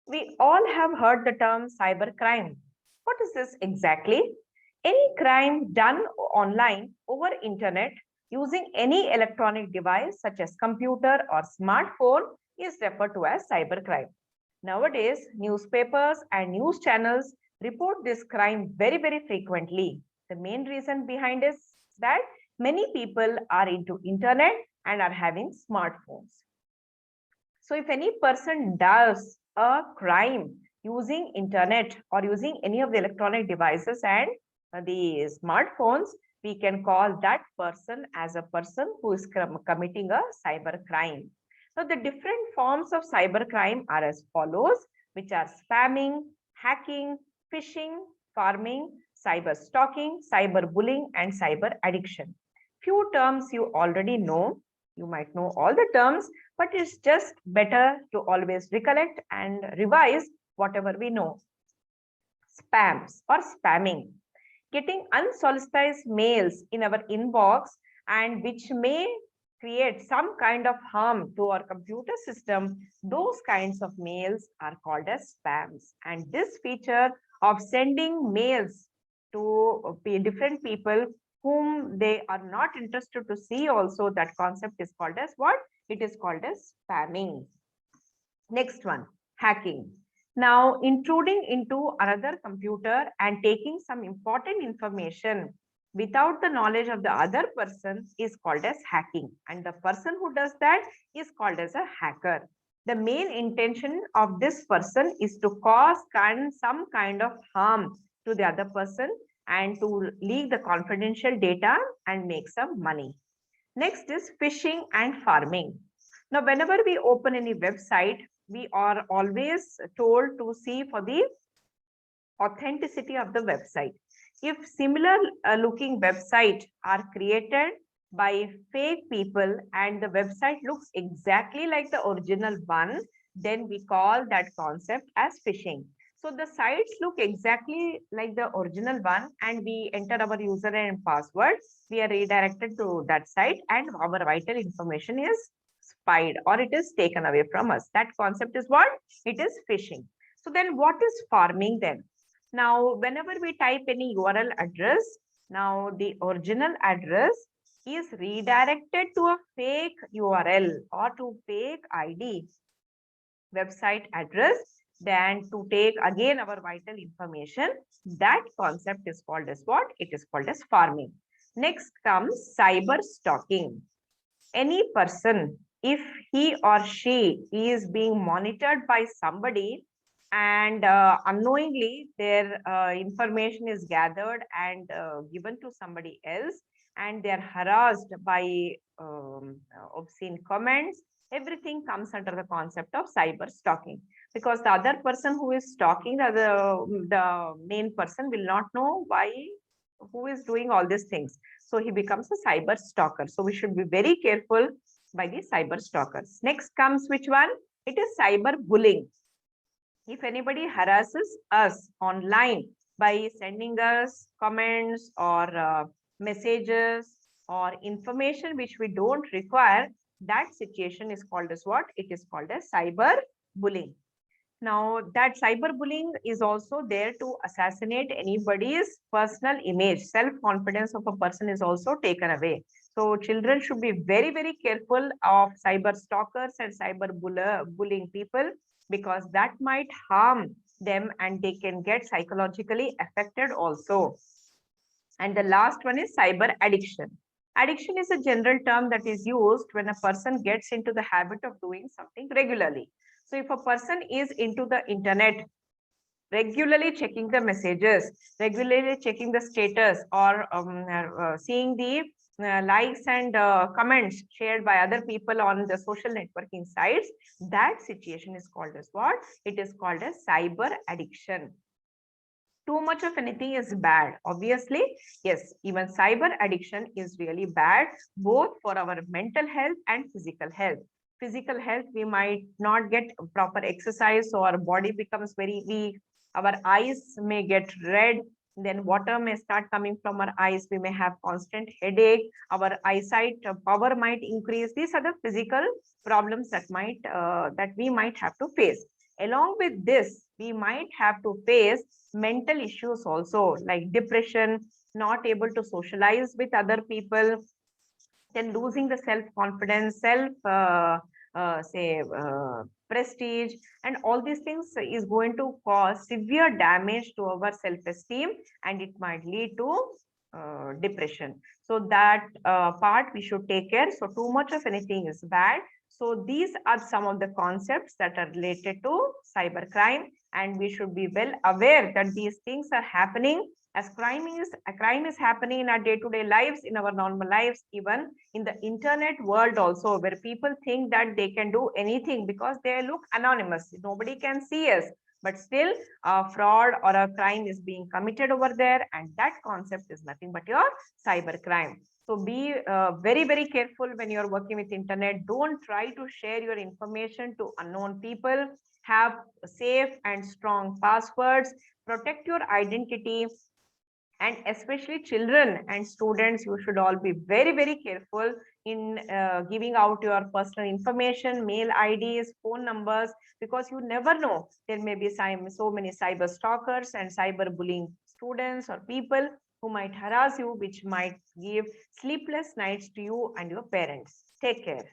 We all have heard the term cybercrime. What is this exactly? Any crime done online over internet using any electronic device such as computer or smartphone is referred to as cybercrime. Nowadays, newspapers and news channels report this crime very, very frequently. The main reason behind is that many people are into internet and are having smartphones. So if any person does a crime using internet or using any of the electronic devices and the smartphones, we can call that person as a person who is committing a cyber crime. Now, the different forms of cyber crime are as follows, which are spamming, hacking, phishing, farming, cyber stalking, cyber bullying, and cyber addiction. Few terms you already know. You might know all the terms, but it's just better to always recollect and revise whatever we know. Spams or spamming, getting unsolicited mails in our inbox and which may create some kind of harm to our computer system, those kinds of mails are called as spams. And this feature of sending mails to different people whom they are not interested to see also, that concept is called as what? It is called as spamming. Next one, hacking. Now, intruding into another computer and taking some important information without the knowledge of the other person is called as hacking. And the person who does that is called as a hacker. The main intention of this person is to cause some kind of harm to the other person and to leak the confidential data and make some money. Next is phishing and farming. Now, whenever we open any website, we are always told to see for the authenticity of the website. If similar looking website are created by fake people and the website looks exactly like the original one, then we call that concept as phishing. So the sites look exactly like the original one and we enter our username and password, we are redirected to that site and our vital information is spied or it is taken away from us. That concept is what? It is phishing. So then what is farming then? Now, whenever we type any URL address, now the original address is redirected to a fake URL or to fake ID website address, then to take again our vital information. That concept is called as what? It is called as farming. Next comes cyber stalking. Any person, if he or she is being monitored by somebody and unknowingly their information is gathered and given to somebody else and they are harassed by obscene comments, everything comes under the concept of cyber stalking, because the other person who is stalking the main person will not know why, who is doing all these things. So he becomes a cyber stalker. So we should be very careful by the cyber stalkers. Next comes which one? It is cyber bullying. If anybody harasses us online by sending us comments or messages or information which we don't require, that situation is called as what? It is called as cyber bullying. Now, that cyberbullying is also there to assassinate anybody's personal image. Self-confidence of a person is also taken away. So, children should be very, very careful of cyber stalkers and cyber bullying people, because that might harm them and they can get psychologically affected also. And the last one is cyber addiction. Addiction is a general term that is used when a person gets into the habit of doing something regularly. So if a person is into the internet, regularly checking the messages, regularly checking the status, or seeing the likes and comments shared by other people on the social networking sites, that situation is called as what? It is called as cyber addiction. Too much of anything is bad, obviously. Yes, even cyber addiction is really bad, both for our mental health and physical health. Physical health, we might not get proper exercise, so our body becomes very weak, our eyes may get red, then water may start coming from our eyes, we may have constant headache, our eyesight power might increase. These are the physical problems that we might have to face. Along with this, we might have to face mental issues also, like depression, not able to socialize with other people, then losing the self-confidence, prestige, and all these things is going to cause severe damage to our self-esteem, and it might lead to depression. So that part we should take care. So too much of anything is bad. So these are some of the concepts that are related to cybercrime, and we should be well aware that these things are happening, as crime is happening in our day-to-day lives, in our normal lives, even in the internet world also, where people think that they can do anything because they look anonymous, nobody can see us, but still a fraud or a crime is being committed over there, and that concept is nothing but your cyber crime. So be very, very careful when you're working with internet. Don't try to share your information to unknown people. Have safe and strong passwords. Protect your identity, and especially children and students, you should all be very, very careful in giving out your personal information, mail IDs, phone numbers, because you never know, there may be so many cyber stalkers and cyber bullying students or people who might harass you, which might give sleepless nights to you and your parents. Take care.